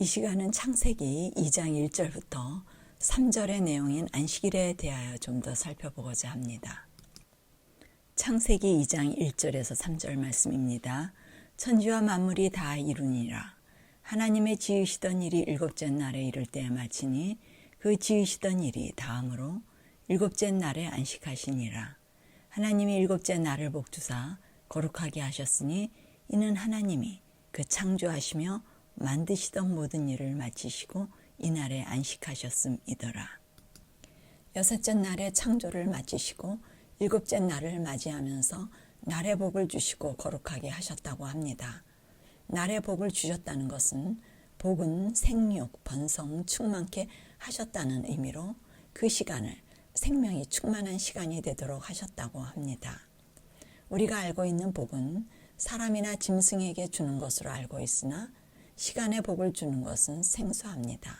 이 시간은 창세기 2장 1절부터 3절의 내용인 안식일에 대하여 좀 더 살펴보고자 합니다. 창세기 2장 1절에서 3절 말씀입니다. 천지와 만물이 다 이루니라. 하나님의 지으시던 일이 일곱째 날에 이를 때에 마치니 그 지으시던 일이 다음으로 일곱째 날에 안식하시니라. 하나님이 일곱째 날을 복주사 거룩하게 하셨으니 이는 하나님이 그 창조하시며 만드시던 모든 일을 마치시고 이날에 안식하셨음이더라. 여섯째 날에 창조를 마치시고 일곱째 날을 맞이하면서 날의 복을 주시고 거룩하게 하셨다고 합니다. 날의 복을 주셨다는 것은 복은 생육, 번성, 충만케 하셨다는 의미로 그 시간을 생명이 충만한 시간이 되도록 하셨다고 합니다. 우리가 알고 있는 복은 사람이나 짐승에게 주는 것으로 알고 있으나 시간의 복을 주는 것은 생소합니다.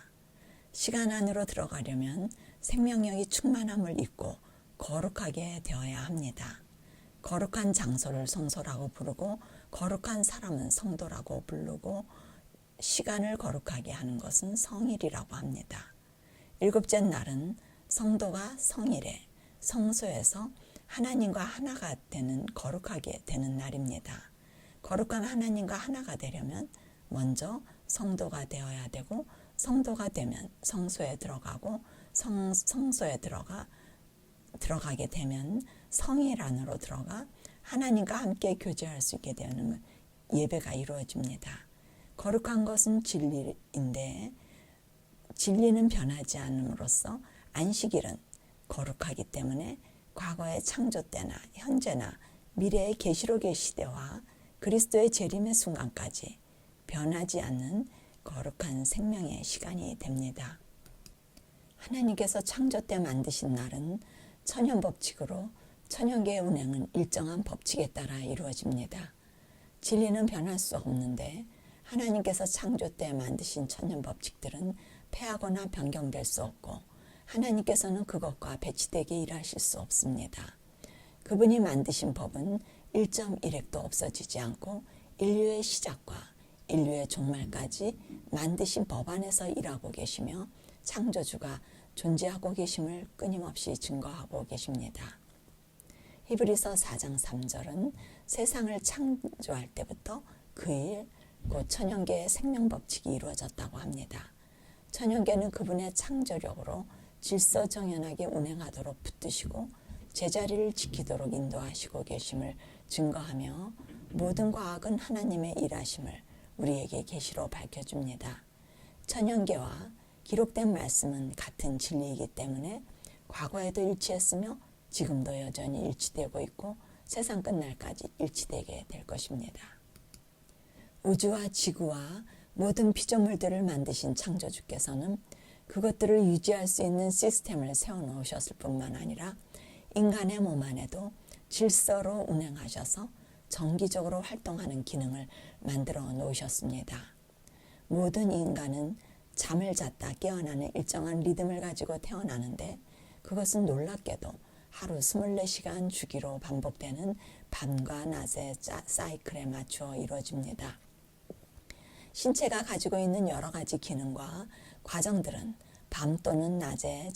시간 안으로 들어가려면 생명력이 충만함을 입고 거룩하게 되어야 합니다. 거룩한 장소를 성소라고 부르고 거룩한 사람은 성도라고 부르고 시간을 거룩하게 하는 것은 성일이라고 합니다. 일곱째 날은 성도가 성일에 성소에서 하나님과 하나가 되는 거룩하게 되는 날입니다. 거룩한 하나님과 하나가 되려면 먼저 성도가 되어야 되고 성도가 되면 성소에 들어가고 성소에 들어가게 되면 성일 안으로 들어가 하나님과 함께 교제할 수 있게 되는 예배가 이루어집니다. 거룩한 것은 진리인데 진리는 변하지 않음으로써 안식일은 거룩하기 때문에 과거의 창조 때나 현재나 미래의 계시록의 시대와 그리스도의 재림의 순간까지 변하지 않는 거룩한 생명의 시간이 됩니다. 하나님께서 창조 때 만드신 날은 천연 법칙으로 천연계의 운행은 일정한 법칙에 따라 이루어집니다. 진리는 변할 수 없는데 하나님께서 창조 때 만드신 천연 법칙들은 폐하거나 변경될 수 없고 하나님께서는 그것과 배치되게 일하실 수 없습니다. 그분이 만드신 법은 1.1획도 없어지지 않고 인류의 시작과 인류의 종말까지 만드신 법 안에서 일하고 계시며 창조주가 존재하고 계심을 끊임없이 증거하고 계십니다. 히브리서 4장 3절은 세상을 창조할 때부터 그 일, 곧 천연계의 생명법칙이 이루어졌다고 합니다. 천연계는 그분의 창조력으로 질서정연하게 운행하도록 붙드시고 제자리를 지키도록 인도하시고 계심을 증거하며 모든 과학은 하나님의 일하심을 우리에게 계시로 밝혀줍니다. 천연계와 기록된 말씀은 같은 진리이기 때문에 과거에도 일치했으며 지금도 여전히 일치되고 있고 세상 끝날까지 일치되게 될 것입니다. 우주와 지구와 모든 피조물들을 만드신 창조주께서는 그것들을 유지할 수 있는 시스템을 세워놓으셨을 뿐만 아니라 인간의 몸 안에도 질서로 운행하셔서 정기적으로 활동하는 기능을 만들어 놓으셨습니다. 모든 인간은 잠을 잤다 깨어나는 일정한 리듬을 가지고 태어나는데 그것은 놀랍게도 하루 24시간 주기로 반복되는 밤과 낮의 사이클에 맞추어 이루어집니다. 신체가 가지고 있는 여러 가지 기능과 과정들은 밤 또는 낮에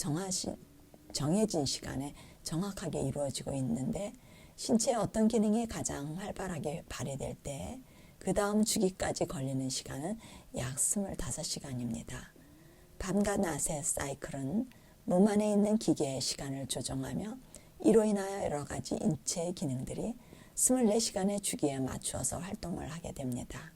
정해진 시간에 정확하게 이루어지고 있는데 신체의 어떤 기능이 가장 활발하게 발휘될 때 그 다음 주기까지 걸리는 시간은 약 25시간입니다. 밤과 낮의 사이클은 몸 안에 있는 기계의 시간을 조정하며 이로 인하여 여러 가지 인체의 기능들이 24시간의 주기에 맞추어서 활동을 하게 됩니다.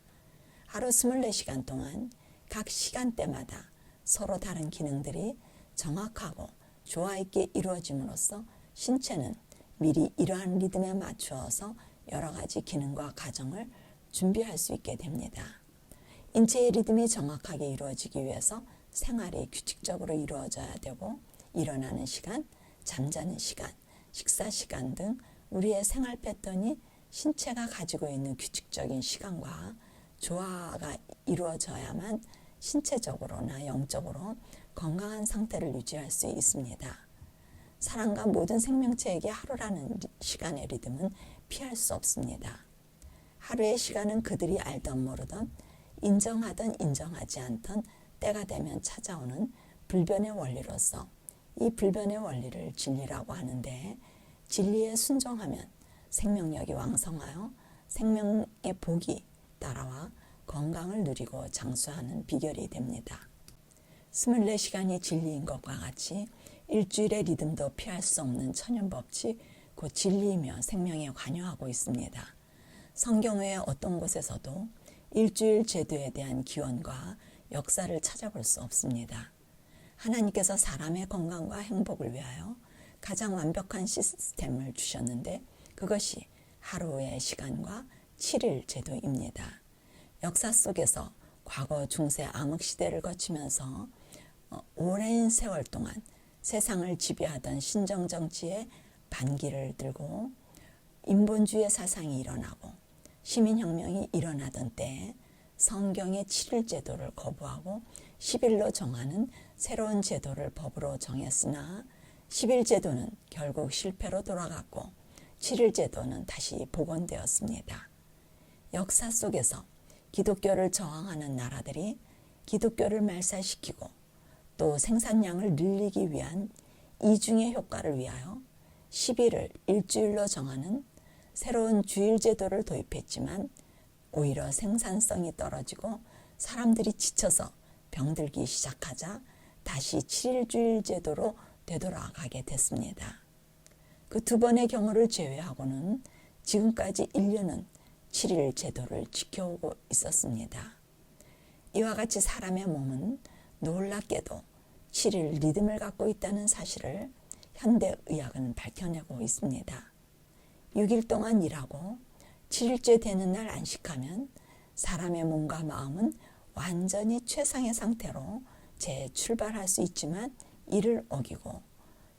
하루 24시간 동안 각 시간대마다 서로 다른 기능들이 정확하고 조화 있게 이루어짐으로써 신체는 미리 이러한 리듬에 맞추어서 여러 가지 기능과 과정을 준비할 수 있게 됩니다. 인체의 리듬이 정확하게 이루어지기 위해서 생활이 규칙적으로 이루어져야 되고 일어나는 시간, 잠자는 시간, 식사 시간 등 우리의 생활 패턴이 신체가 가지고 있는 규칙적인 시간과 조화가 이루어져야만 신체적으로나 영적으로 건강한 상태를 유지할 수 있습니다. 사람과 모든 생명체에게 하루라는 시간의 리듬은 피할 수 없습니다. 하루의 시간은 그들이 알던 모르던 인정하든 인정하지 않든 때가 되면 찾아오는 불변의 원리로서 이 불변의 원리를 진리라고 하는데, 진리에 순종하면 생명력이 왕성하여 생명의 복이 따라와 건강을 누리고 장수하는 비결이 됩니다. 24시간이 진리인 것과 같이 일주일의 리듬도 피할 수 없는 천연법칙, 곧 진리이며 생명에 관여하고 있습니다. 성경 외에 어떤 곳에서도 일주일 제도에 대한 기원과 역사를 찾아볼 수 없습니다. 하나님께서 사람의 건강과 행복을 위하여 가장 완벽한 시스템을 주셨는데, 그것이 하루의 시간과 7일 제도입니다. 역사 속에서 과거 중세 암흑 시대를 거치면서 오랜 세월 동안 세상을 지배하던 신정 정치의 반기를 들고 인본주의 사상이 일어나고 시민혁명이 일어나던 때에 성경의 7일 제도를 거부하고 10일로 정하는 새로운 제도를 법으로 정했으나 10일 제도는 결국 실패로 돌아갔고 7일 제도는 다시 복원되었습니다. 역사 속에서 기독교를 저항하는 나라들이 기독교를 말살시키고 또 생산량을 늘리기 위한 이중의 효과를 위하여 10일을 일주일로 정하는 새로운 주일 제도를 도입했지만 오히려 생산성이 떨어지고 사람들이 지쳐서 병들기 시작하자 다시 7일 주일 제도로 되돌아가게 됐습니다. 그 두 번의 경우를 제외하고는 지금까지 인류는 7일 제도를 지켜오고 있었습니다. 이와 같이 사람의 몸은 놀랍게도 7일 리듬을 갖고 있다는 사실을 현대의학은 밝혀내고 있습니다. 6일 동안 일하고 7일째 되는 날 안식하면 사람의 몸과 마음은 완전히 최상의 상태로 재출발할 수 있지만 이를 어기고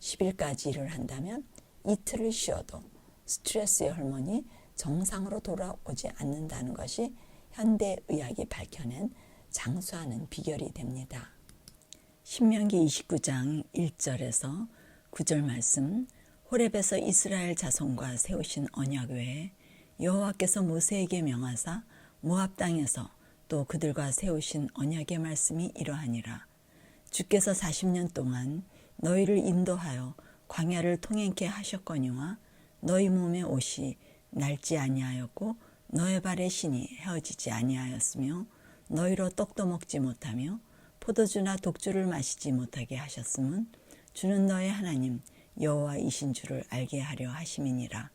10일까지 일을 한다면 이틀을 쉬어도 스트레스의 호르몬이 정상으로 돌아오지 않는다는 것이 현대의학이 밝혀낸 장수하는 비결이 됩니다. 신명기 29장 1절에서 9절 말씀, 호렙에서 이스라엘 자손과 세우신 언약 외에 여호와께서 모세에게 명하사 모압 땅에서 또 그들과 세우신 언약의 말씀이 이러하니라. 주께서 40년 동안 너희를 인도하여 광야를 통행케 하셨거니와 너희 몸의 옷이 낡지 아니하였고 너의 발의 신이 헤어지지 아니하였으며 너희로 떡도 먹지 못하며 포도주나 독주를 마시지 못하게 하셨음은 주는 너의 하나님 여호와이신 줄을 알게 하려 하심이니라.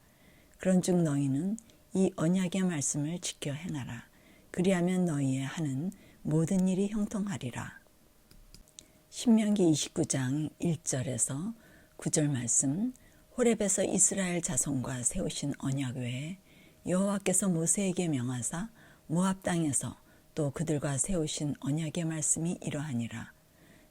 그런즉 너희는 이 언약의 말씀을 지켜 행하라. 그리하면 너희의 하는 모든 일이 형통하리라. 신명기 29장 1절에서 9절 말씀, 호렙에서 이스라엘 자손과 세우신 언약 외에 여호와께서 모세에게 명하사 모압 땅에서 또 그들과 세우신 언약의 말씀이 이러하니라.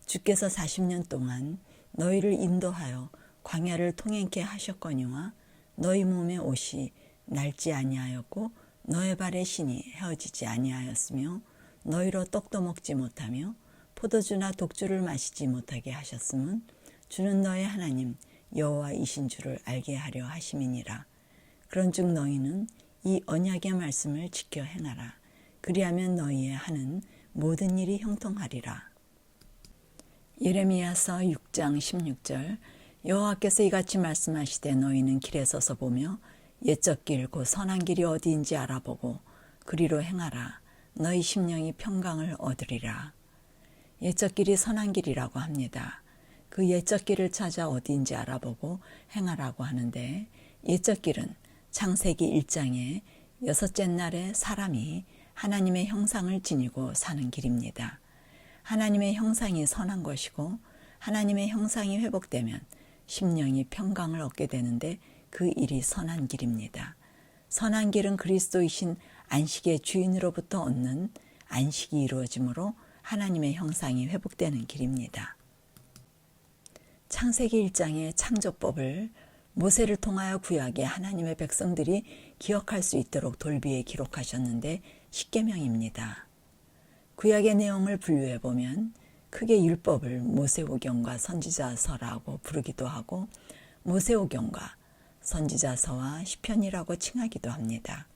주께서 40년 동안 너희를 인도하여 광야를 통행케 하셨거니와 너희 몸의 옷이 낡지 아니하였고 너의 발의 신이 헤어지지 아니하였으며 너희로 떡도 먹지 못하며 포도주나 독주를 마시지 못하게 하셨음은 주는 너의 하나님 여호와이신 줄을 알게 하려 하심이니라. 그런즉 너희는 이 언약의 말씀을 지켜 행하라. 그리하면 너희의 하는 모든 일이 형통하리라. 예레미야서 6장 16절, 여호와께서 이같이 말씀하시되 너희는 길에 서서 보며 옛적 길 곧 선한 길이 어디인지 알아보고 그리로 행하라. 너희 심령이 평강을 얻으리라. 옛적 길이 선한 길이라고 합니다. 그 옛적 길을 찾아 어디인지 알아보고 행하라고 하는데, 옛적 길은 창세기 1장에 여섯째 날에 사람이 하나님의 형상을 지니고 사는 길입니다. 하나님의 형상이 선한 것이고 하나님의 형상이 회복되면 심령이 평강을 얻게 되는데 그 일이 선한 길입니다. 선한 길은 그리스도이신 안식의 주인으로부터 얻는 안식이 이루어지므로 하나님의 형상이 회복되는 길입니다. 창세기 1장의 창조법을 모세를 통하여 구약의 하나님의 백성들이 기억할 수 있도록 돌비에 기록하셨는데 십계명입니다. 구약의 내용을 분류해 보면 크게 율법을 모세오경과 선지자서라고 부르기도 하고 모세오경과 선지자서와 시편이라고 칭하기도 합니다.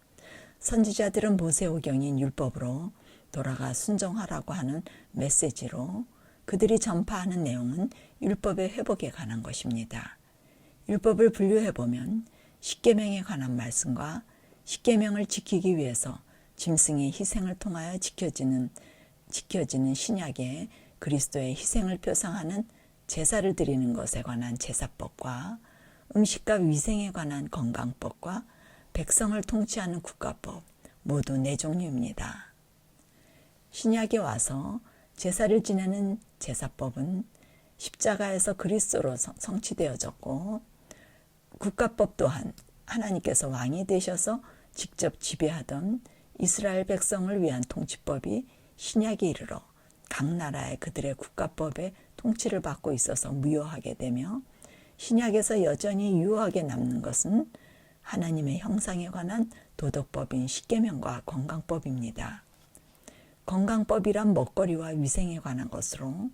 선지자들은 모세오경인 율법으로 돌아가 순종하라고 하는 메시지로 그들이 전파하는 내용은 율법의 회복에 관한 것입니다. 율법을 분류해보면 십계명에 관한 말씀과 십계명을 지키기 위해서 짐승의 희생을 통하여 지켜지는 신약의 그리스도의 희생을 표상하는 제사를 드리는 것에 관한 제사법과 음식과 위생에 관한 건강법과 백성을 통치하는 국가법 모두 4종류입니다. 신약에 와서 제사를 지내는 제사법은 십자가에서 그리스도로 성취되어졌고 국가법 또한 하나님께서 왕이 되셔서 직접 지배하던 이스라엘 백성을 위한 통치법이 신약에 이르러 각 나라의 그들의 국가법의 통치를 받고 있어서 무효하게 되며 신약에서 여전히 유효하게 남는 것은 하나님의 형상에 관한 도덕법인 십계명과 건강법입니다. 건강법이란 먹거리와 위생에 관한 것으로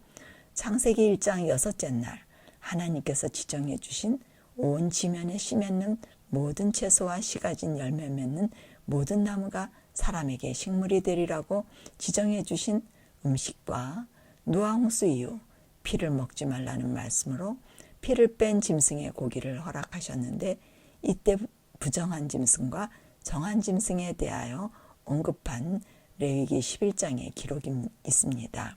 창세기 1장 6째 날 하나님께서 지정해 주신 온 지면에 씨 맺는 모든 채소와 씨 가진 열매 맺는 모든 나무가 사람에게 식물이 되리라고 지정해 주신 음식과 노아 홍수 이후 피를 먹지 말라는 말씀으로 피를 뺀 짐승의 고기를 허락하셨는데 이때 부정한 짐승과 정한 짐승에 대하여 언급한 레위기 11장의 기록이 있습니다.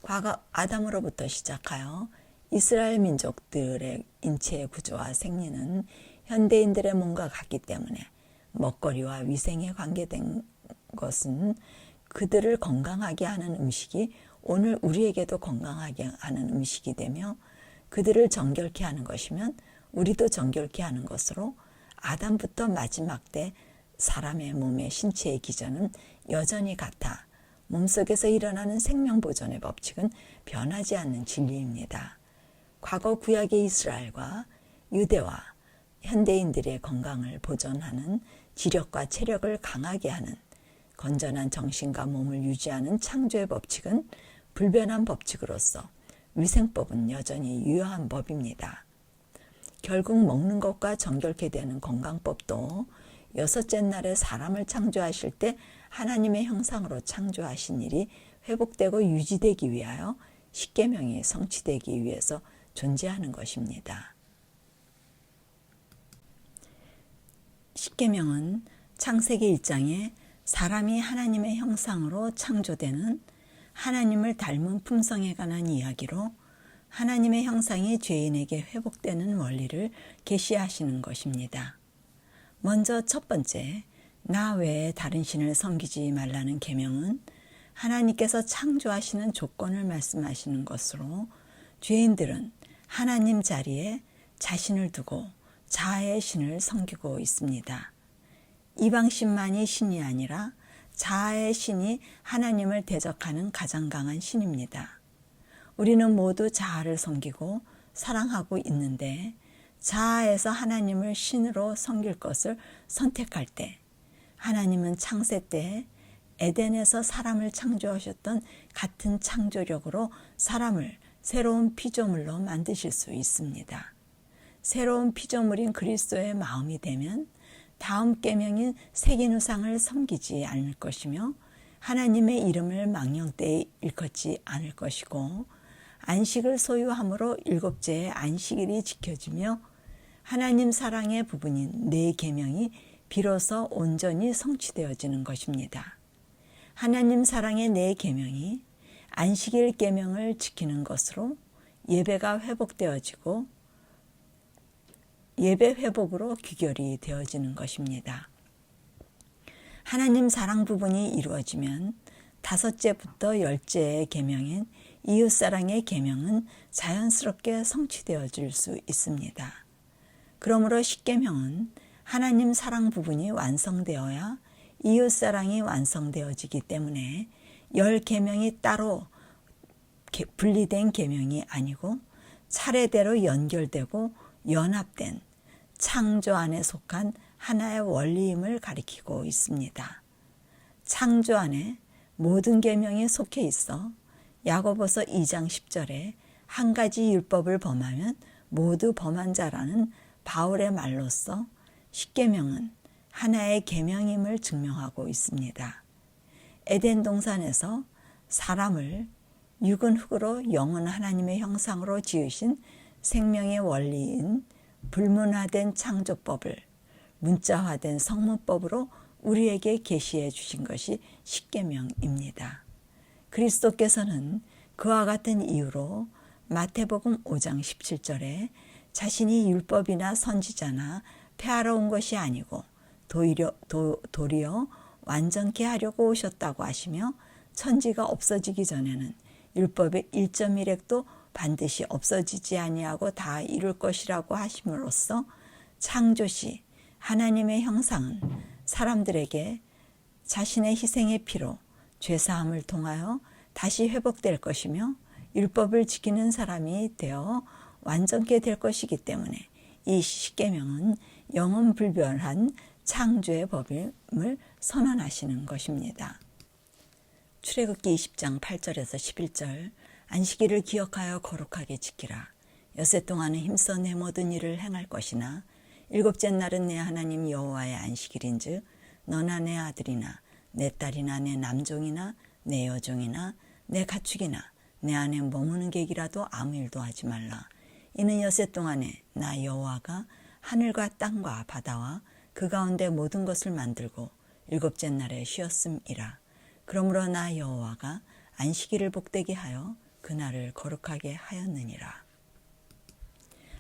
과거 아담으로부터 시작하여 이스라엘 민족들의 인체의 구조와 생리는 현대인들의 몸과 같기 때문에 먹거리와 위생에 관계된 것은 그들을 건강하게 하는 음식이 오늘 우리에게도 건강하게 하는 음식이 되며 그들을 정결케 하는 것이면 우리도 정결케 하는 것으로 아담부터 마지막 때 사람의 몸의 신체의 기전은 여전히 같아 몸속에서 일어나는 생명보존의 법칙은 변하지 않는 진리입니다. 과거 구약의 이스라엘과 유대와 현대인들의 건강을 보존하는 지력과 체력을 강하게 하는 건전한 정신과 몸을 유지하는 창조의 법칙은 불변한 법칙으로서 위생법은 여전히 유효한 법입니다. 결국 먹는 것과 정결케 되는 건강법도 6째 날에 사람을 창조하실 때 하나님의 형상으로 창조하신 일이 회복되고 유지되기 위하여 십계명이 성취되기 위해서 존재하는 것입니다. 십계명은 창세기 1장에 사람이 하나님의 형상으로 창조되는 하나님을 닮은 품성에 관한 이야기로 하나님의 형상이 죄인에게 회복되는 원리를 계시하시는 것입니다. 먼저 첫 번째, 나 외에 다른 신을 섬기지 말라는 계명은 하나님께서 창조하시는 조건을 말씀하시는 것으로 죄인들은 하나님 자리에 자신을 두고 자아의 신을 섬기고 있습니다. 이방신만이 신이 아니라 자아의 신이 하나님을 대적하는 가장 강한 신입니다. 우리는 모두 자아를 섬기고 사랑하고 있는데 자아에서 하나님을 신으로 섬길 것을 선택할 때 하나님은 창세 때 에덴에서 사람을 창조하셨던 같은 창조력으로 사람을 새로운 피조물로 만드실 수 있습니다. 새로운 피조물인 그리스도의 마음이 되면 다음 계명인 새긴 우상을 섬기지 않을 것이며 하나님의 이름을 망령되이 일컫지 않을 것이고 안식을 소유함으로 7제의 안식일이 지켜지며 하나님 사랑의 부분인 네 계명이 비로소 온전히 성취되어지는 것입니다. 하나님 사랑의 네 계명이 안식일 계명을 지키는 것으로 예배가 회복되어지고 예배 회복으로 귀결이 되어지는 것입니다. 하나님 사랑 부분이 이루어지면 5제부터 10제의 계명인 이웃사랑의 계명은 자연스럽게 성취되어질 수 있습니다. 그러므로 십계명은 하나님 사랑 부분이 완성되어야 이웃사랑이 완성되어지기 때문에 10계명이 따로 분리된 계명이 아니고 차례대로 연결되고 연합된 창조 안에 속한 하나의 원리임을 가리키고 있습니다. 창조 안에 모든 계명이 속해 있어 야고보서 2장 10절에 한 가지 율법을 범하면 모두 범한 자라는 바울의 말로써 십계명은 하나의 계명임을 증명하고 있습니다. 에덴 동산에서 사람을 육은 흙으로 영은 하나님의 형상으로 지으신 생명의 원리인 불문화된 창조법을 문자화된 성문법으로 우리에게 계시해 주신 것이 십계명입니다. 그리스도께서는 그와 같은 이유로 마태복음 5장 17절에 자신이 율법이나 선지자나 폐하러 온 것이 아니고 도리어 완전케 하려고 오셨다고 하시며 천지가 없어지기 전에는 율법의 1.1획도 반드시 없어지지 아니하고 다 이룰 것이라고 하심으로써 창조시 하나님의 형상은 사람들에게 자신의 희생의 피로 죄사함을 통하여 다시 회복될 것이며 율법을 지키는 사람이 되어 완전케 될 것이기 때문에 이 십계명은 영원불변한 창조의 법임을 선언하시는 것입니다. 출애굽기 20장 8절에서 11절 안식일을 기억하여 거룩하게 지키라. 엿새 동안은 힘써 내 모든 일을 행할 것이나 일곱째 날은 내 하나님 여호와의 안식일인즉 너나 내 아들이나 내 딸이나 내 남종이나 내 여종이나 내 가축이나 내 안에 머무는 객이라도 아무 일도 하지 말라. 이는 엿새 동안에 나 여호와가 하늘과 땅과 바다와 그 가운데 모든 것을 만들고 일곱째 날에 쉬었음이라. 그러므로 나 여호와가 안식일을 복되게 하여 그날을 거룩하게 하였느니라.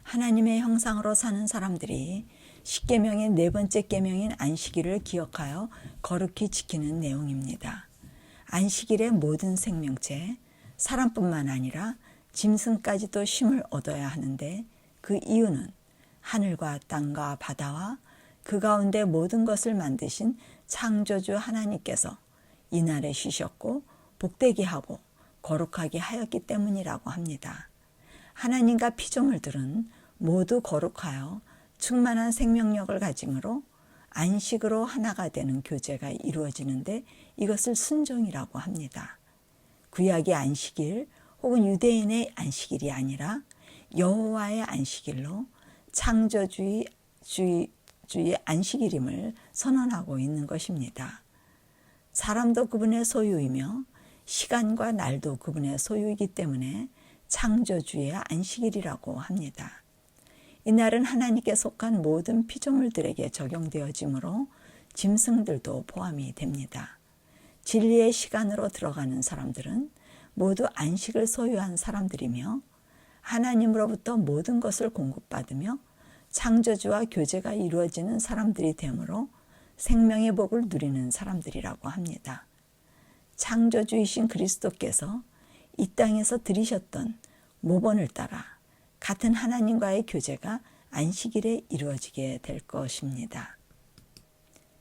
하나님의 형상으로 사는 사람들이 십계명의 네 번째 계명인 안식일을 기억하여 거룩히 지키는 내용입니다. 안식일의 모든 생명체, 사람뿐만 아니라 짐승까지도 쉼을 얻어야 하는데 그 이유는 하늘과 땅과 바다와 그 가운데 모든 것을 만드신 창조주 하나님께서 이날에 쉬셨고 복되게 하고 거룩하게 하였기 때문이라고 합니다. 하나님과 피조물들은 모두 거룩하여 충만한 생명력을 가짐으로 안식으로 하나가 되는 교제가 이루어지는데 이것을 순종이라고 합니다. 구약의 안식일 혹은 유대인의 안식일이 아니라 여호와의 안식일로 창조주의 안식일임을 선언하고 있는 것입니다. 사람도 그분의 소유이며 시간과 날도 그분의 소유이기 때문에 창조주의 안식일이라고 합니다. 이날은 하나님께 속한 모든 피조물들에게 적용되어지므로 짐승들도 포함이 됩니다. 진리의 시간으로 들어가는 사람들은 모두 안식을 소유한 사람들이며 하나님으로부터 모든 것을 공급받으며 창조주와 교제가 이루어지는 사람들이 되므로 생명의 복을 누리는 사람들이라고 합니다. 창조주이신 그리스도께서 이 땅에서 들이셨던 모본을 따라 같은 하나님과의 교제가 안식일에 이루어지게 될 것입니다.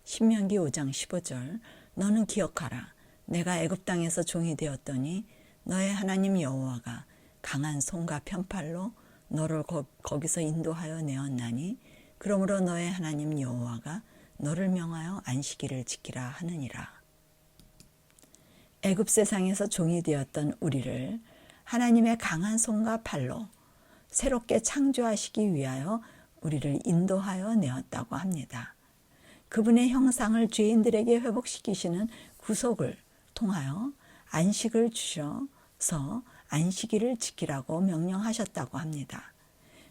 신명기 5장 15절 너는 기억하라. 내가 애굽 땅에서 종이 되었더니 너의 하나님 여호와가 강한 손과 편팔로 너를 거기서 인도하여 내었나니 그러므로 너의 하나님 여호와가 너를 명하여 안식일을 지키라 하느니라. 애굽 세상에서 종이 되었던 우리를 하나님의 강한 손과 팔로 새롭게 창조하시기 위하여 우리를 인도하여 내었다고 합니다. 그분의 형상을 죄인들에게 회복시키시는 구속을 통하여 안식을 주셔서 안식일을 지키라고 명령하셨다고 합니다.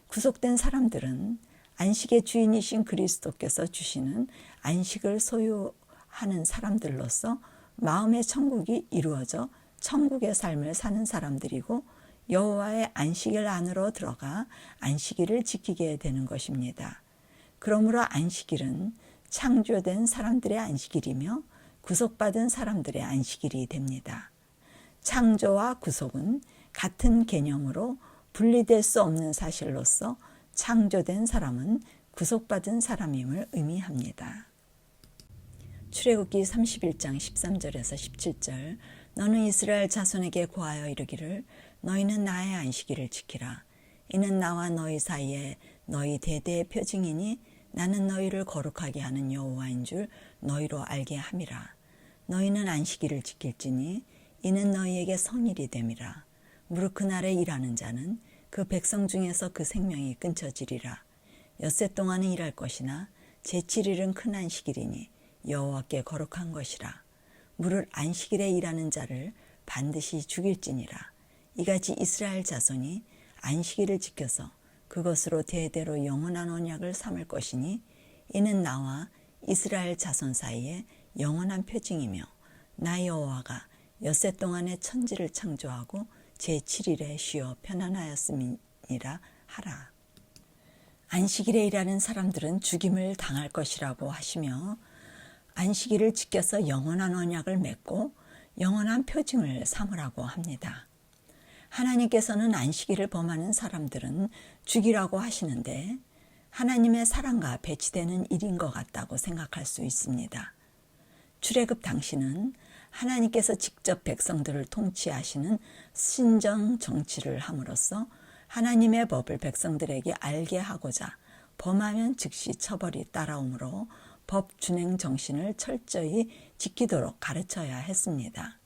구속된 사람들은 안식의 주인이신 그리스도께서 주시는 안식을 소유하는 사람들로서 마음의 천국이 이루어져 천국의 삶을 사는 사람들이고 여호와의 안식일 안으로 들어가 안식일을 지키게 되는 것입니다. 그러므로 안식일은 창조된 사람들의 안식일이며 구속받은 사람들의 안식일이 됩니다. 창조와 구속은 같은 개념으로 분리될 수 없는 사실로서 창조된 사람은 구속받은 사람임을 의미합니다. 출애굽기 31장 13절에서 17절 너는 이스라엘 자손에게 고하여 이르기를 너희는 나의 안식일을 지키라. 이는 나와 너희 사이에 너희 대대의 표징이니 나는 너희를 거룩하게 하는 여호와인 줄 너희로 알게 함이라. 너희는 안식일을 지킬지니 이는 너희에게 성일이 됨이라. 무릇 그날에 일하는 자는 그 백성 중에서 그 생명이 끊쳐지리라. 엿새 동안은 일할 것이나 제7일은 큰 안식일이니 여호와께 거룩한 것이라. 무릇 안식일에 일하는 자를 반드시 죽일지니라. 이같이 이스라엘 자손이 안식일을 지켜서 그것으로 대대로 영원한 언약을 삼을 것이니 이는 나와 이스라엘 자손 사이에 영원한 표징이며 나 여호와가 엿새 동안에 천지를 창조하고 제7일에 쉬어 편안하였음이니라 하라. 안식일에 일하는 사람들은 죽임을 당할 것이라고 하시며 안식일을 지켜서 영원한 언약을 맺고 영원한 표징을 삼으라고 합니다. 하나님께서는 안식일을 범하는 사람들은 죽이라고 하시는데 하나님의 사랑과 배치되는 일인 것 같다고 생각할 수 있습니다. 출애굽 당시는 하나님께서 직접 백성들을 통치하시는 신정 정치를 함으로써 하나님의 법을 백성들에게 알게 하고자 범하면 즉시 처벌이 따라오므로 법 준행 정신을 철저히 지키도록 가르쳐야 했습니다.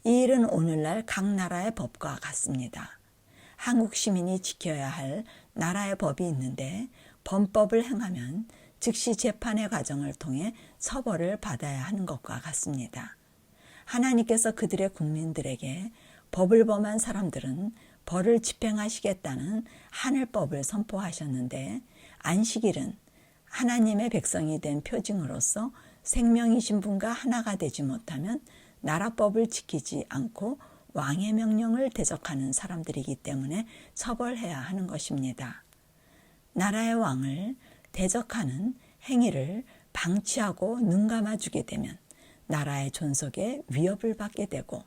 이 일은 오늘날 각 나라의 법과 같습니다. 한국 시민이 지켜야 할 나라의 법이 있는데 범법을 행하면 즉시 재판의 과정을 통해 처벌을 받아야 하는 것과 같습니다. 하나님께서 그들의 국민들에게 법을 범한 사람들은 벌을 집행하시겠다는 하늘법을 선포하셨는데 안식일은 하나님의 백성이 된 표징으로서 생명이신 분과 하나가 되지 못하면 나라법을 지키지 않고 왕의 명령을 대적하는 사람들이기 때문에 처벌해야 하는 것입니다. 나라의 왕을 대적하는 행위를 방치하고 눈감아주게 되면 나라의 존속에 위협을 받게 되고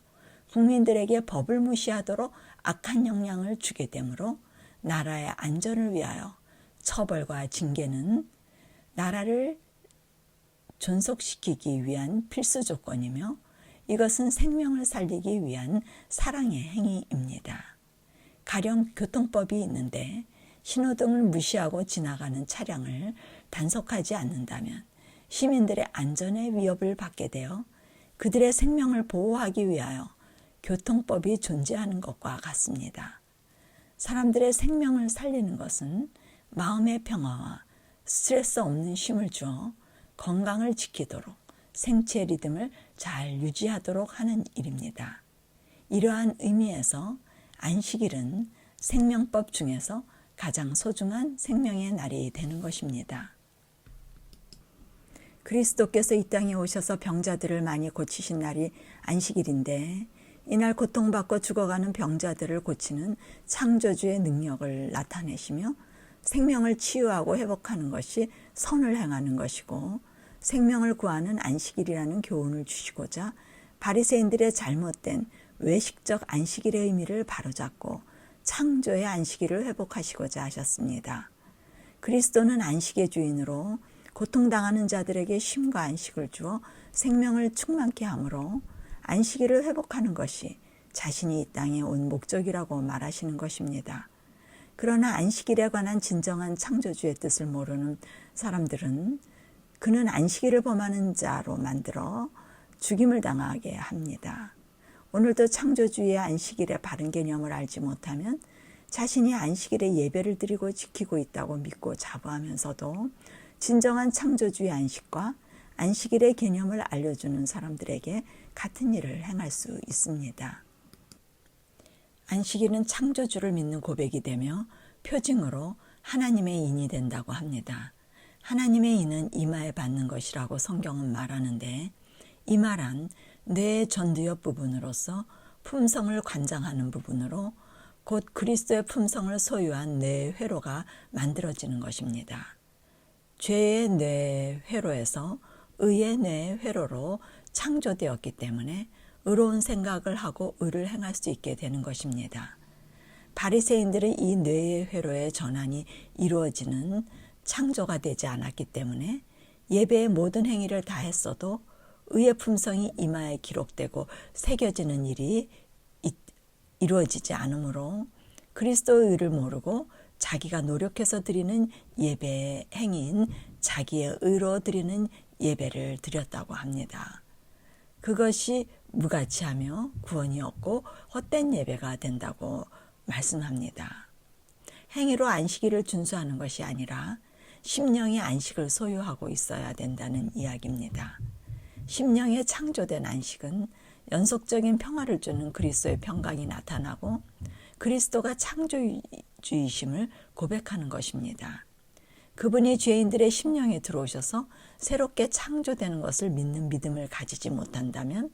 국민들에게 법을 무시하도록 악한 영향을 주게 되므로 나라의 안전을 위하여 처벌과 징계는 나라를 존속시키기 위한 필수 조건이며 이것은 생명을 살리기 위한 사랑의 행위입니다. 가령 교통법이 있는데 신호등을 무시하고 지나가는 차량을 단속하지 않는다면 시민들의 안전에 위협을 받게 되어 그들의 생명을 보호하기 위하여 교통법이 존재하는 것과 같습니다. 사람들의 생명을 살리는 것은 마음의 평화와 스트레스 없는 쉼을 주어 건강을 지키도록 생체 리듬을 잘 유지하도록 하는 일입니다. 이러한 의미에서 안식일은 생명법 중에서 가장 소중한 생명의 날이 되는 것입니다. 그리스도께서 이 땅에 오셔서 병자들을 많이 고치신 날이 안식일인데 이날 고통받고 죽어가는 병자들을 고치는 창조주의 능력을 나타내시며 생명을 치유하고 회복하는 것이 선을 행하는 것이고 생명을 구하는 안식일이라는 교훈을 주시고자 바리새인들의 잘못된 외식적 안식일의 의미를 바로잡고 창조의 안식일을 회복하시고자 하셨습니다. 그리스도는 안식의 주인으로 고통당하는 자들에게 쉼과 안식을 주어 생명을 충만케 하므로 안식일을 회복하는 것이 자신이 이 땅에 온 목적이라고 말하시는 것입니다. 그러나 안식일에 관한 진정한 창조주의 뜻을 모르는 사람들은 그는 안식일을 범하는 자로 만들어 죽임을 당하게 합니다. 오늘도 창조주의 안식일의 바른 개념을 알지 못하면 자신이 안식일에 예배를 드리고 지키고 있다고 믿고 자부하면서도 진정한 창조주의 안식과 안식일의 개념을 알려주는 사람들에게 같은 일을 행할 수 있습니다. 안식일은 창조주를 믿는 고백이 되며 표징으로 하나님의 인이 된다고 합니다. 하나님의 인은 이마에 받는 것이라고 성경은 말하는데 이마란 뇌의 전두엽 부분으로서 품성을 관장하는 부분으로 곧 그리스도의 품성을 소유한 뇌의 회로가 만들어지는 것입니다. 죄의 뇌의 회로에서 의의 뇌의 회로로 창조되었기 때문에 의로운 생각을 하고 의를 행할 수 있게 되는 것입니다. 바리새인들은 이 뇌의 회로의 전환이 이루어지는 창조가 되지 않았기 때문에 예배의 모든 행위를 다 했어도 의의 품성이 이마에 기록되고 새겨지는 일이 이루어지지 않으므로 그리스도의 의를 모르고 자기가 노력해서 드리는 예배의 행위인 자기의 의로 드리는 예배를 드렸다고 합니다. 그것이 무가치하며 구원이 없고 헛된 예배가 된다고 말씀합니다. 행위로 안식일을 준수하는 것이 아니라 심령이 안식을 소유하고 있어야 된다는 이야기입니다. 심령에 창조된 안식은 연속적인 평화를 주는 그리스도의 평강이 나타나고 그리스도가 창조주이심을 고백하는 것입니다. 그분이 죄인들의 심령에 들어오셔서 새롭게 창조되는 것을 믿는 믿음을 가지지 못한다면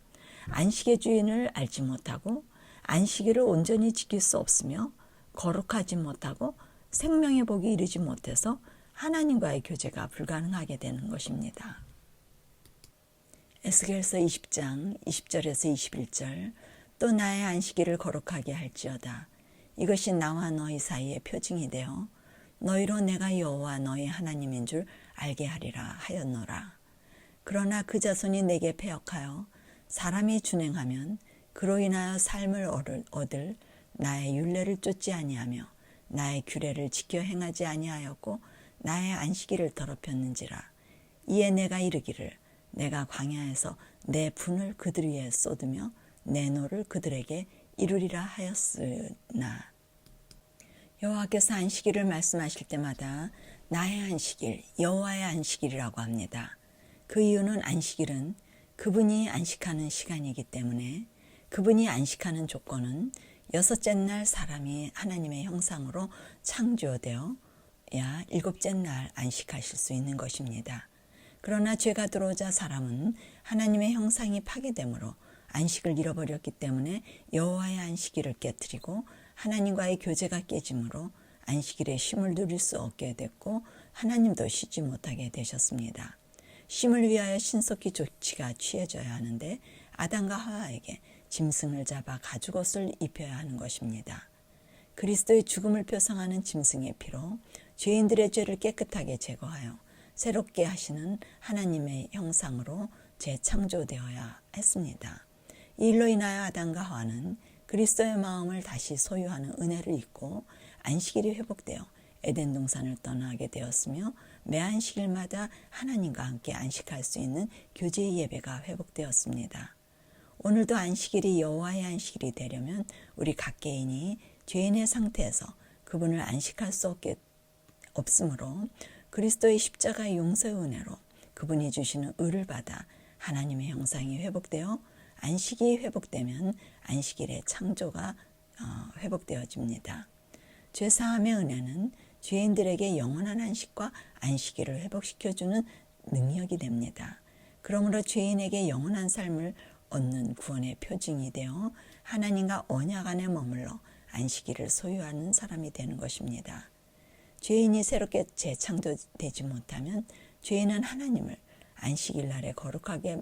안식의 주인을 알지 못하고 안식일을 온전히 지킬 수 없으며 거룩하지 못하고 생명의 복이 이르지 못해서 하나님과의 교제가 불가능하게 되는 것입니다. 에스겔서 20장 20절에서 21절 또 나의 안식일을 거룩하게 할지어다. 이것이 나와 너희 사이의 표징이 되어 너희로 내가 여호와 너희 하나님인 줄 알게 하리라 하였노라. 그러나 그 자손이 내게 패역하여 사람이 준행하면 그로 인하여 삶을 얻을 나의 율례를 쫓지 아니하며 나의 규례를 지켜 행하지 아니하였고 나의 안식일을 더럽혔는지라. 이에 내가 이르기를 내가 광야에서 내 분을 그들 위에 쏟으며 내 노를 그들에게 이루리라 하였으나. 여호와께서 안식일을 말씀하실 때마다 나의 안식일, 여호와의 안식일이라고 합니다. 그 이유는 안식일은 그분이 안식하는 시간이기 때문에 그분이 안식하는 조건은 여섯째 날 사람이 하나님의 형상으로 창조되어야 일곱째 날 안식하실 수 있는 것입니다. 그러나 죄가 들어오자 사람은 하나님의 형상이 파괴되므로 안식을 잃어버렸기 때문에 여호와의 안식일을 깨뜨리고 하나님과의 교제가 깨짐으로 안식일에 쉼을 누릴 수 없게 됐고 하나님도 쉬지 못하게 되셨습니다. 쉼을 위하여 신속히 조치가 취해져야 하는데 아담과 하와에게 짐승을 잡아 가죽옷을 입혀야 하는 것입니다. 그리스도의 죽음을 표상하는 짐승의 피로 죄인들의 죄를 깨끗하게 제거하여 새롭게 하시는 하나님의 형상으로 재창조되어야 했습니다. 이 일로 인하여 아담과 하와는 그리스도의 마음을 다시 소유하는 은혜를 입고 안식일이 회복되어 에덴 동산을 떠나게 되었으며 매 안식일마다 하나님과 함께 안식할 수 있는 교제의 예배가 회복되었습니다. 오늘도 안식일이 여호와의 안식일이 되려면 우리 각 개인이 죄인의 상태에서 그분을 안식할 수 없으므로 그리스도의 십자가의 용서의 은혜로 그분이 주시는 의를 받아 하나님의 형상이 회복되어 안식이 회복되면 안식일의 창조가 회복되어집니다. 죄사함의 은혜는 죄인들에게 영원한 안식과 안식일을 회복시켜주는 능력이 됩니다. 그러므로 죄인에게 영원한 삶을 얻는 구원의 표징이 되어 하나님과 언약 안에 머물러 안식일을 소유하는 사람이 되는 것입니다. 죄인이 새롭게 재창조되지 못하면 죄인은 하나님을 안식일 날에 거룩하게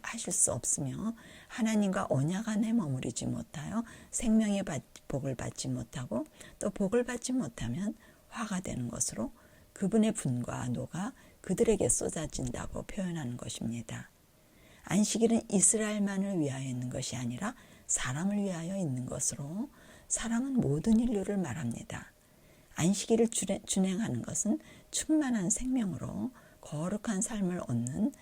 하실 수 없으며 하나님과 언약 안에 머무르지 못하여 생명의 복을 받지 못하고 또 복을 받지 못하면 화가 되는 것으로 그분의 분과 노가 그들에게 쏟아진다고 표현하는 것입니다. 안식일은 이스라엘만을 위하여 있는 것이 아니라 사람을 위하여 있는 것으로 사람은 모든 인류를 말합니다. 안식일을 준행하는 것은 충만한 생명으로 거룩한 삶을 얻는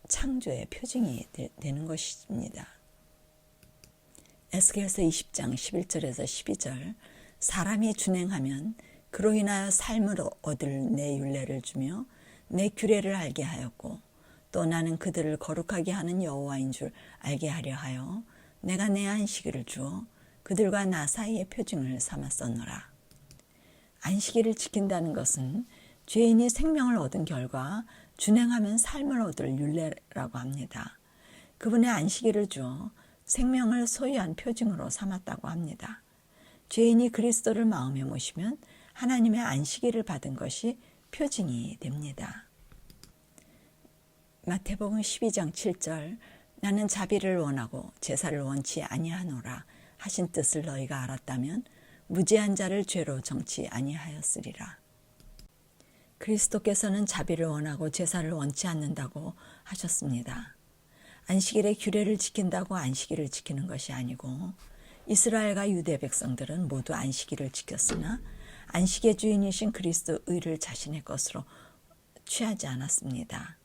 창조의 표징이 되는 것입니다. 에스겔서 20장 11절에서 12절 사람이 준행하면 그로 인하여 삶을 얻을 내 율례를 주며 내 규례를 알게 하였고 또 나는 그들을 거룩하게 하는 여호와인 줄 알게 하려 하여 내가 내 안식일을 주어 그들과 나 사이의 표징을 삼았었노라. 안식일을 지킨다는 것은 죄인이 생명을 얻은 결과 준행하면 삶을 얻을 율례라고 합니다. 그분의 안식일을 주어 생명을 소유한 표징으로 삼았다고 합니다. 죄인이 그리스도를 마음에 모시면 하나님의 안식일을 받은 것이 표징이 됩니다. 마태복음 12장 7절 나는 자비를 원하고 제사를 원치 아니하노라 하신 뜻을 너희가 알았다면 무죄한 자를 죄로 정치 아니하였으리라. 그리스도께서는 자비를 원하고 제사를 원치 않는다고 하셨습니다. 안식일의 규례를 지킨다고 안식일을 지키는 것이 아니고 이스라엘과 유대 백성들은 모두 안식일을 지켰으나 안식의 주인이신 그리스도 의를 자신의 것으로 취하지 않았습니다.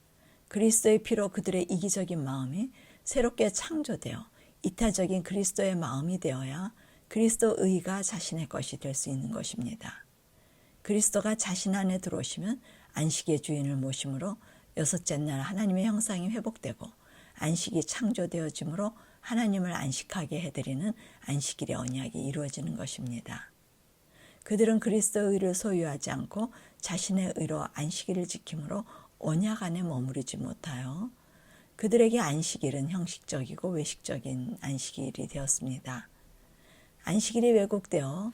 그리스도의 피로 그들의 이기적인 마음이 새롭게 창조되어 이타적인 그리스도의 마음이 되어야 그리스도 의가 자신의 것이 될 수 있는 것입니다. 그리스도가 자신 안에 들어오시면 안식의 주인을 모심으로 여섯째 날 하나님의 형상이 회복되고 안식이 창조되어지므로 하나님을 안식하게 해드리는 안식일의 언약이 이루어지는 것입니다. 그들은 그리스도의 의를 소유하지 않고 자신의 의로 안식일을 지킴으로 언약 안에 머무르지 못하여 그들에게 안식일은 형식적이고 외식적인 안식일이 되었습니다. 안식일이 왜곡되어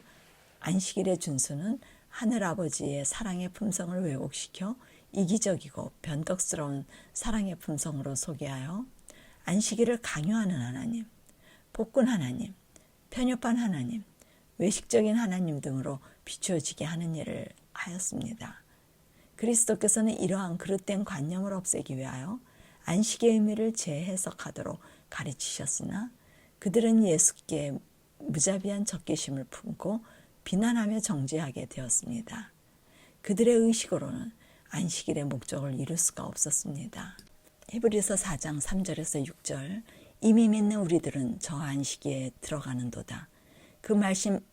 안식일의 준수는 하늘아버지의 사랑의 품성을 왜곡시켜 이기적이고 변덕스러운 사랑의 품성으로 소개하여 안식일을 강요하는 하나님, 폭군 하나님, 편협한 하나님, 외식적인 하나님 등으로 비추어지게 하는 일을 하였습니다. 그리스도께서는 이러한 그릇된 관념을 없애기 위하여 안식의 의미를 재해석하도록 가르치셨으나 그들은 예수께 무자비한 적개심을 품고 비난하며 정죄하게 되었습니다. 그들의 의식으로는 안식일의 목적을 이룰 수가 없었습니다. 히브리서 4장 3절에서 6절 이미 믿는 우리들은 저 안식일에 들어가는도다. 그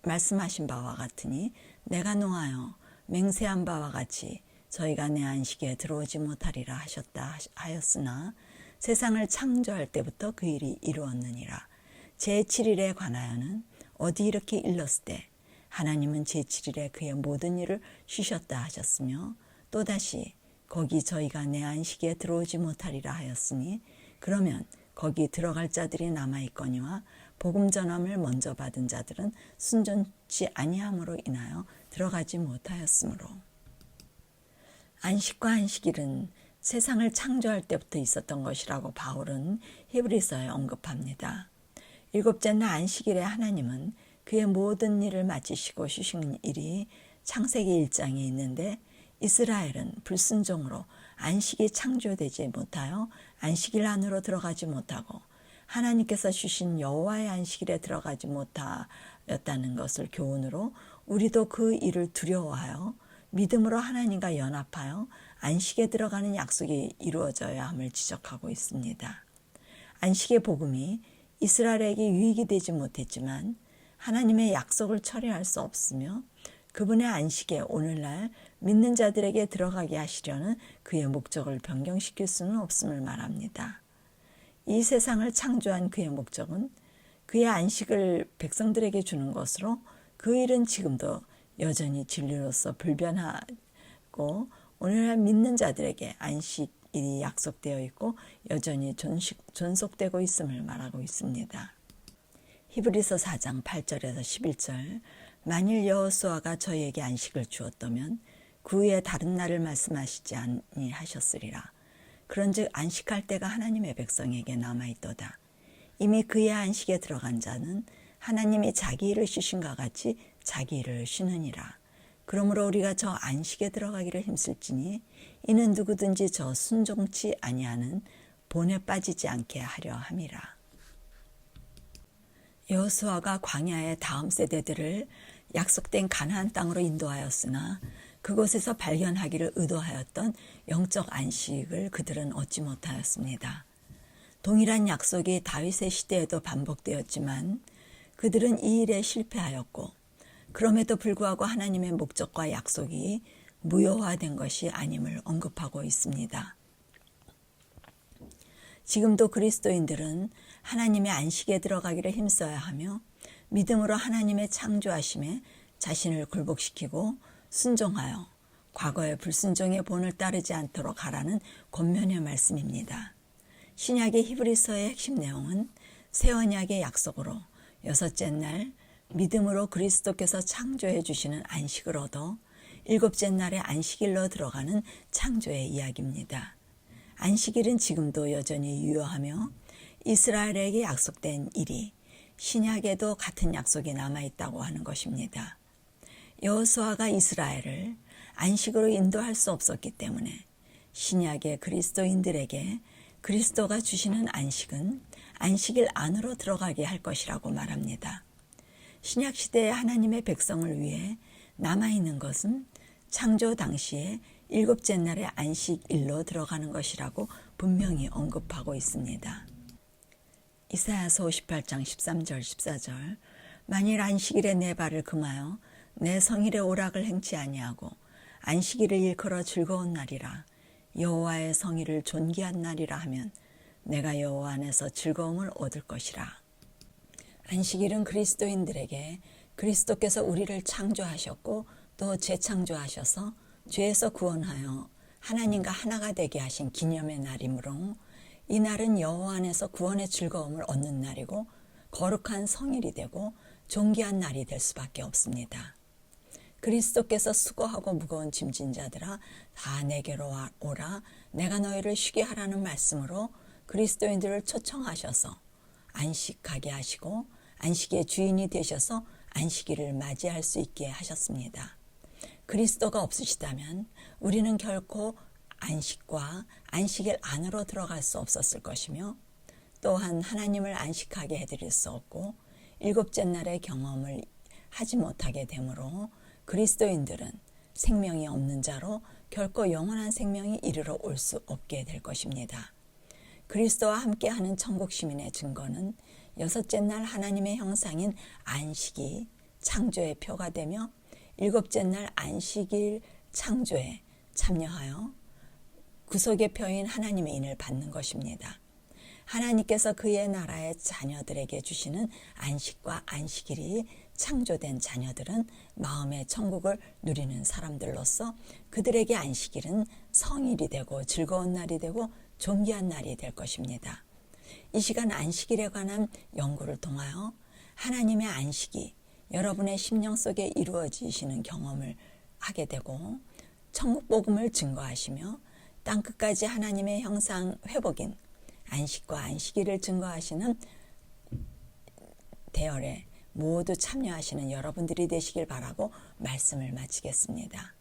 말씀하신 바와 같으니 내가 노하여 맹세한 바와 같이 저희가 내 안식에 들어오지 못하리라 하셨다 하였으나 세상을 창조할 때부터 그 일이 이루었느니라. 제7일에 관하여는 어디 이렇게 일렀을 때 하나님은 제7일에 그의 모든 일을 쉬셨다 하셨으며 또다시 거기 저희가 내 안식에 들어오지 못하리라 하였으니 그러면 거기 들어갈 자들이 남아있거니와 복음 전함을 먼저 받은 자들은 순종치 아니함으로 인하여 들어가지 못하였으므로. 안식과 안식일은 세상을 창조할 때부터 있었던 것이라고 바울은 히브리서에 언급합니다. 일곱째 날 안식일에 하나님은 그의 모든 일을 마치시고 쉬신 일이 창세기 1장에 있는데 이스라엘은 불순종으로 안식이 창조되지 못하여 안식일 안으로 들어가지 못하고 하나님께서 주신 여호와의 안식일에 들어가지 못하였다는 것을 교훈으로 우리도 그 일을 두려워하여 믿음으로 하나님과 연합하여 안식에 들어가는 약속이 이루어져야 함을 지적하고 있습니다. 안식의 복음이 이스라엘에게 유익이 되지 못했지만 하나님의 약속을 철회할 수 없으며 그분의 안식에 오늘날 믿는 자들에게 들어가게 하시려는 그의 목적을 변경시킬 수는 없음을 말합니다. 이 세상을 창조한 그의 목적은 그의 안식을 백성들에게 주는 것으로 그 일은 지금도 여전히 진리로서 불변하고 오늘날 믿는 자들에게 안식일이 약속되어 있고 여전히 존속되고 있음을 말하고 있습니다. 히브리서 4장 8절에서 11절 만일 여호수아가 저희에게 안식을 주었다면 그 후에 다른 날을 말씀하시지 아니하셨으리라. 그런즉 안식할 때가 하나님의 백성에게 남아있도다. 이미 그의 안식에 들어간 자는 하나님이 자기 일을 쉬신과 같이 자기 일을 쉬느니라. 그러므로 우리가 저 안식에 들어가기를 힘쓸지니 이는 누구든지 저 순종치 아니하는 본에 빠지지 않게 하려 함이라. 여호수아가 광야의 다음 세대들을 약속된 가나안 땅으로 인도하였으나 그곳에서 발견하기를 의도하였던 영적 안식을 그들은 얻지 못하였습니다. 동일한 약속이 다윗의 시대에도 반복되었지만 그들은 이 일에 실패하였고 그럼에도 불구하고 하나님의 목적과 약속이 무효화된 것이 아님을 언급하고 있습니다. 지금도 그리스도인들은 하나님의 안식에 들어가기를 힘써야 하며 믿음으로 하나님의 창조하심에 자신을 굴복시키고 순종하여 과거의 불순종의 본을 따르지 않도록 하라는 권면의 말씀입니다. 신약의 히브리서의 핵심 내용은 새 언약의 약속으로 여섯째 날 믿음으로 그리스도께서 창조해 주시는 안식을 얻어 일곱째 날에 안식일로 들어가는 창조의 이야기입니다. 안식일은 지금도 여전히 유효하며 이스라엘에게 약속된 일이 신약에도 같은 약속이 남아있다고 하는 것입니다. 여호수아가 이스라엘을 안식으로 인도할 수 없었기 때문에 신약의 그리스도인들에게 그리스도가 주시는 안식은 안식일 안으로 들어가게 할 것이라고 말합니다. 신약시대의 하나님의 백성을 위해 남아있는 것은 창조 당시에 일곱째 날의 안식일로 들어가는 것이라고 분명히 언급하고 있습니다. 이사야서 58장 13절 14절 만일 안식일에 내 발을 금하여 내 성일의 오락을 행치 아니하고 안식일을 일컬어 즐거운 날이라 여호와의 성일을 존귀한 날이라 하면 내가 여호와 안에서 즐거움을 얻을 것이라. 안식일은 그리스도인들에게 그리스도께서 우리를 창조하셨고 또 재창조하셔서 죄에서 구원하여 하나님과 하나가 되게 하신 기념의 날이므로 이 날은 여호와 안에서 구원의 즐거움을 얻는 날이고 거룩한 성일이 되고 존귀한 날이 될 수밖에 없습니다. 그리스도께서 수고하고 무거운 짐진 자들아 다 내게로 오라 내가 너희를 쉬게 하라는 말씀으로 그리스도인들을 초청하셔서 안식하게 하시고 안식의 주인이 되셔서 안식일을 맞이할 수 있게 하셨습니다. 그리스도가 없으시다면 우리는 결코 안식과 안식일 안으로 들어갈 수 없었을 것이며 또한 하나님을 안식하게 해드릴 수 없고 일곱째 날의 경험을 하지 못하게 되므로 그리스도인들은 생명이 없는 자로 결코 영원한 생명이 이르러 올 수 없게 될 것입니다. 그리스도와 함께하는 천국 시민의 증거는 여섯째 날 하나님의 형상인 안식이 창조의 표가 되며 일곱째 날 안식일 창조에 참여하여 구속의 표인 하나님의 인을 받는 것입니다. 하나님께서 그의 나라의 자녀들에게 주시는 안식과 안식일이 창조된 자녀들은 마음의 천국을 누리는 사람들로서 그들에게 안식일은 성일이 되고 즐거운 날이 되고 존귀한 날이 될 것입니다. 이 시간 안식일에 관한 연구를 통하여 하나님의 안식이 여러분의 심령 속에 이루어지시는 경험을 하게 되고 천국 복음을 증거하시며 땅끝까지 하나님의 형상 회복인 안식과 안식일을 증거하시는 대열에 모두 참여하시는 여러분들이 되시길 바라고 말씀을 마치겠습니다.